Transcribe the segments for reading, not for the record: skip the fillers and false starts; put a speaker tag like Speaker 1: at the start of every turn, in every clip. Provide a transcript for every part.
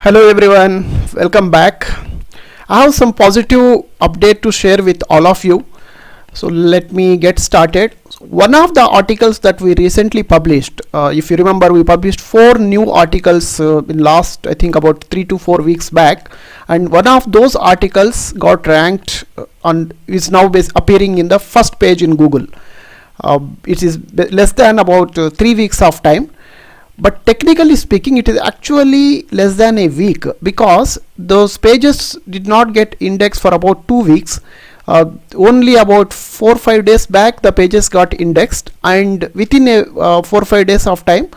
Speaker 1: Hello everyone, welcome back. I have some positive update to share with all of you. So let me get started. One of the articles that we recently published, if you remember, we published 4 new articles in last, I think, about 3 to 4 weeks back, and one of those articles got ranked and is now appearing in the first page in Google. It is less than about 3 weeks of time. But technically speaking, it is actually less than a week, because those pages did not get indexed for about 2 weeks. Only about 4 or 5 days back the pages got indexed, and within a 4 or 5 days of time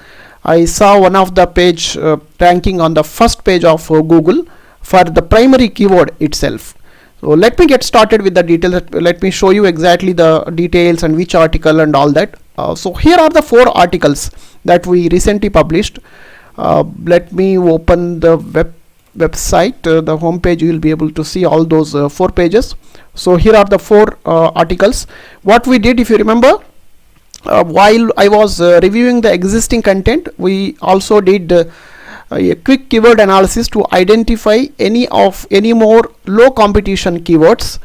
Speaker 1: I saw one of the page ranking on the first page of Google for the primary keyword itself. So let me get started with the details. Let me show you exactly the details and which article and all that. So here are the 4 articles that we recently published. Let me open the website, the home page. You will be able to see all those 4 pages. So here are the 4 articles. What we did, if you remember, while I was reviewing the existing content, we also did a quick keyword analysis to identify any more low competition keywords,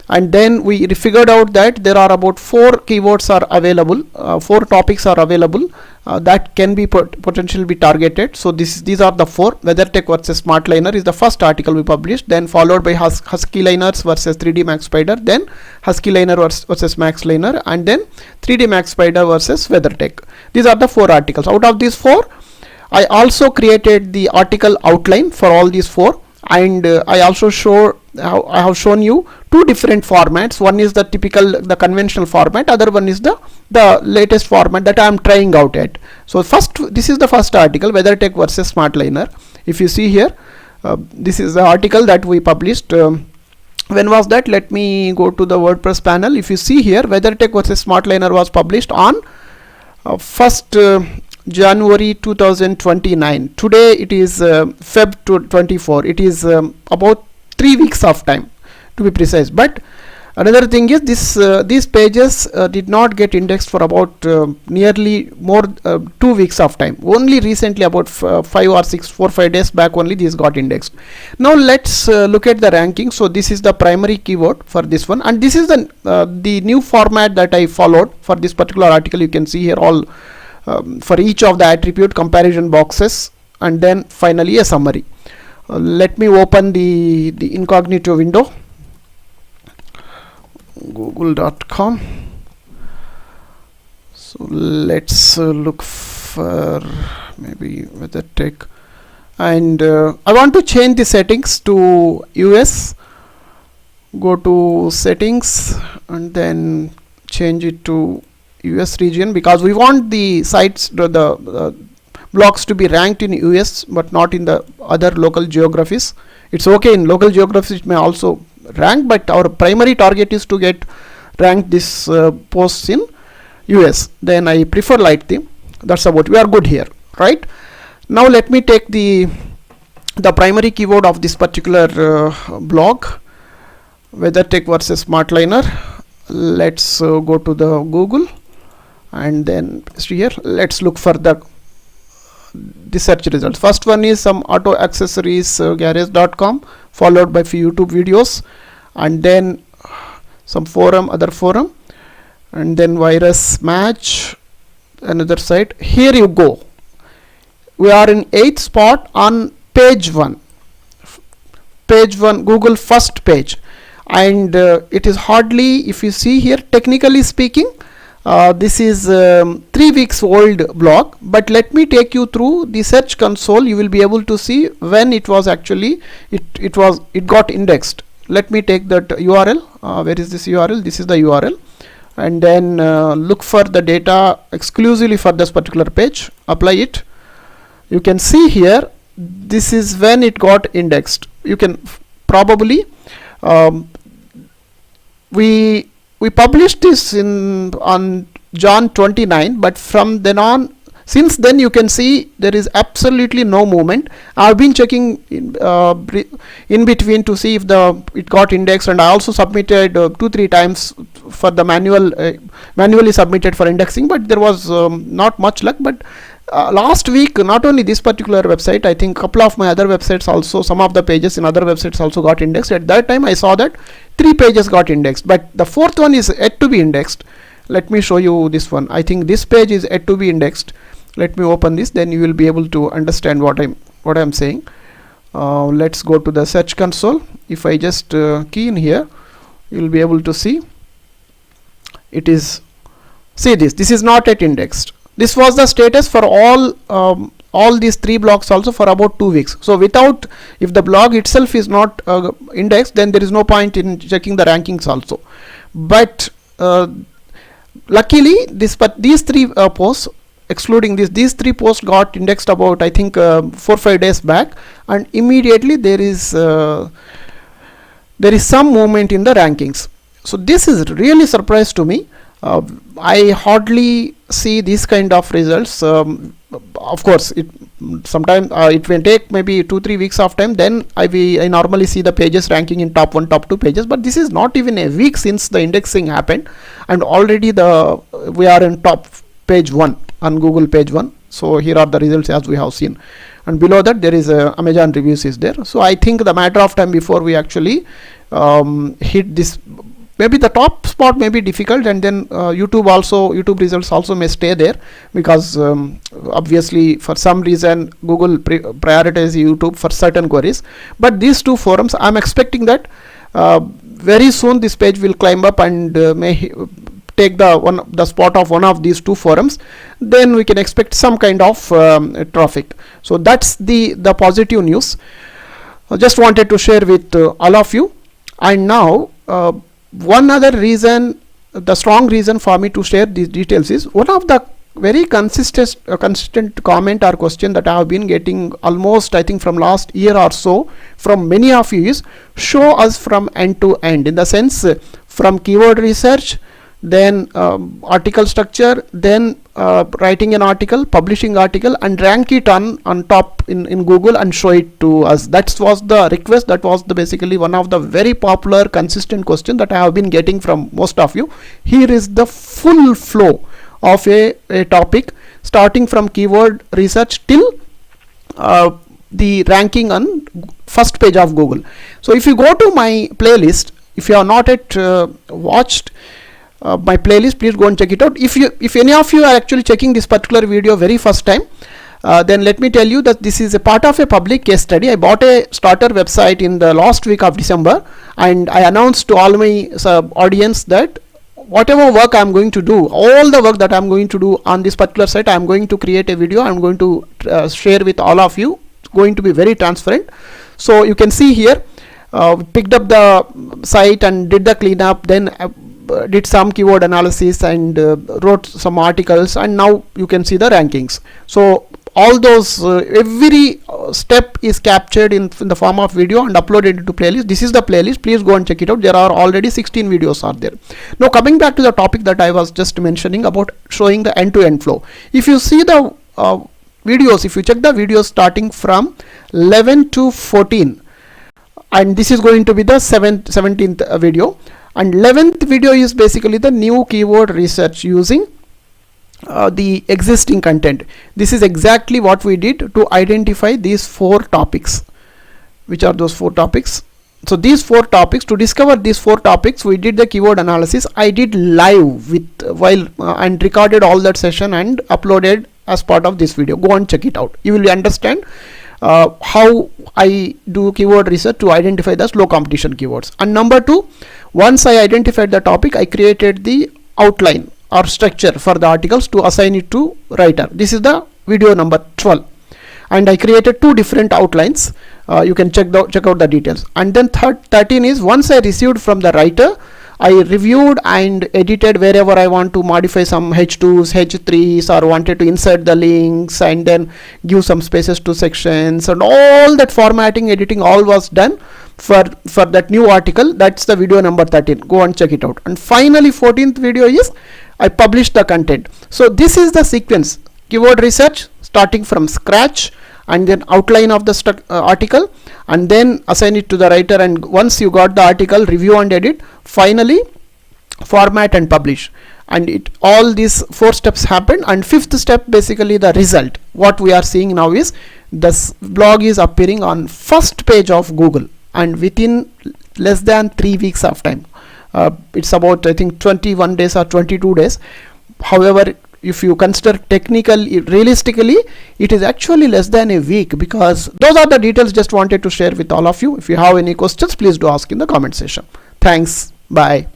Speaker 1: and then we figured out that there are about 4 keywords are available, 4 topics are available that can be potentially be targeted. So these are the 4. WeatherTech versus SmartLiner is the first article we published, then followed by Husky Liners versus 3D Max Spider, then Husky Liner versus Max Liner, and then 3D Max Spider versus WeatherTech. These are the 4 articles. Out of these 4, I also created the article outline for all these 4, and I also I have shown you 2 different formats. One is the the conventional format, other one is the latest format that I am trying out at. So this is the first article, WeatherTech versus SmartLiner. If you see here, this is the article that we published. When was that? Let me go to the WordPress panel. If you see here, WeatherTech versus SmartLiner was published on 1st January 2029. Today it is Feb 24. It is about 3 weeks of time, to be precise. But another thing is these pages did not get indexed for about nearly 2 weeks of time. Only recently, about 4 or 5 days back, only these got indexed. Now let's look at the ranking. So this is the primary keyword for this one, and this is the new format that I followed for this particular article. You can see here all for each of the attribute comparison boxes, and then finally a summary. Let me open the incognito window, google.com. so let's look for maybe WeatherTech, and I want to change the settings to US. Go to settings and then change it to US region, because we want the sites, the blogs to be ranked in US but not in the other local geographies. It's okay in local geographies, it may also rank, but our primary target is to get ranked this posts in US. Then I prefer light theme. That's about, we are good here, right? Now let me take the primary keyword of this particular blog, WeatherTech versus SmartLiner. Let's go to the Google, and then here let's look for the search results. First one is some auto accessories garage.com, followed by few YouTube videos, and then some other forum, and then virus match, another site. Here you go, we are in 8th spot on page 1, Google first page, and it is hardly, if you see here, technically speaking, this is 3 weeks old blog, but let me take you through the search console. You will be able to see when it was actually it got indexed. Let me take that URL. Where is this URL? This is the URL, and then look for the data exclusively for this particular page, apply it. You can see here, this is when it got indexed. You can probably we published this on Jan 29, but from then on, since then, you can see there is absolutely no movement. I've been checking in between to see if it got indexed, and I also submitted 2-3 times for the manually submitted for indexing, but there was not much luck. But last week, not only this particular website, I think a couple of my other websites also, some of the pages in other websites also got indexed. At that time I saw that 3 pages got indexed, but the 4th one is yet to be indexed. Let me show you this one. I think this page is yet to be indexed. Let me open this, then you will be able to understand what I'm saying. Let's go to the search console. If I just key in here, you will be able to see it is, see this is not yet indexed. This was the status for all these 3 blogs also for about 2 weeks. So without, if the blog itself is not indexed, then there is no point in checking the rankings also. But luckily these 3 posts, excluding these 3 posts got indexed about, I think 4-5 days back, and immediately there is some movement in the rankings. So this is really surprise to me. I hardly see these kind of results. Of course, sometimes it will take maybe 2-3 weeks of time, then I normally see the pages ranking in top 1, top 2 pages. But this is not even a week since the indexing happened, and already we are in top page 1 on Google page 1. So here are the results as we have seen, and below that there is Amazon reviews is there. So I think the matter of time before we actually hit this. Maybe the top spot may be difficult, and then YouTube results also may stay there, because obviously for some reason Google prioritizes YouTube for certain queries. But these 2 forums, I'm expecting that very soon this page will climb up and may take the spot of one of these 2 forums. Then we can expect some kind of traffic. So that's the positive news. I just wanted to share with all of you. And now one other reason, the strong reason for me to share these details is one of the very consistent comment or question that I have been getting almost, I think, from last year or so from many of you is, show us from end to end, in the sense from keyword research, then article structure, then writing an article, publishing article, and rank it on top in Google and show it to us. That was the request. That was basically one of the very popular consistent question that I have been getting from most of you. Here is the full flow of a topic, starting from keyword research till the ranking on first page of Google. So if you go to my playlist, if you are not yet watched my playlist, please go and check it out. If any of you are actually checking this particular video very first time, then let me tell you that this is a part of a public case study. I bought a starter website in the last week of December, and I announced to all my audience that whatever work I am going to do, all the work that I am going to do on this particular site, I am going to create a video. I am going to share with all of you. It's going to be very transparent. So you can see here, picked up the site and did the cleanup, then did some keyword analysis and wrote some articles, and now you can see the rankings. So all those every step is captured in the form of video and uploaded into playlist. This is the playlist. Please go and check it out. There are already 16 videos are there. Now coming back to the topic that I was just mentioning about showing the end-to-end flow. If you see the videos, if you check the videos starting from 11 to 14, and this is going to be the 17th video, and 11th video is basically the new keyword research using the existing content. This is exactly what we did to identify these 4 topics. Which are those 4 topics? So these 4 topics, to discover these 4 topics, we did the keyword analysis. I did live and recorded all that session and uploaded as part of this video. Go and check it out. You will understand how I do keyword research to identify the low competition keywords. And number 2, once I identified the topic, I created the outline or structure for the articles to assign it to writer. This is the video number 12, and I created 2 different outlines. You can check out the details. And then 13 is, once I received from the writer, I reviewed and edited wherever I want to modify some H2s, H3s, or wanted to insert the links and then give some spaces to sections, and all that formatting, editing, all was done for that new article. That's the video number 13. Go and check it out. And finally 14th video is I published the content. So this is the sequence: keyword research starting from scratch, and then outline of the article, and then assign it to the writer, and once you got the article, review and edit, finally format and publish. and it all these 4 steps happened, and 5th step, basically the result what we are seeing now is this blog is appearing on first page of Google, and within less than 3 weeks of time. It's about, I think, 21 days or 22 days. However, if you consider realistically, it is actually less than a week, because those are the details just wanted to share with all of you. If you have any questions, please do ask in the comment section. Thanks. Bye.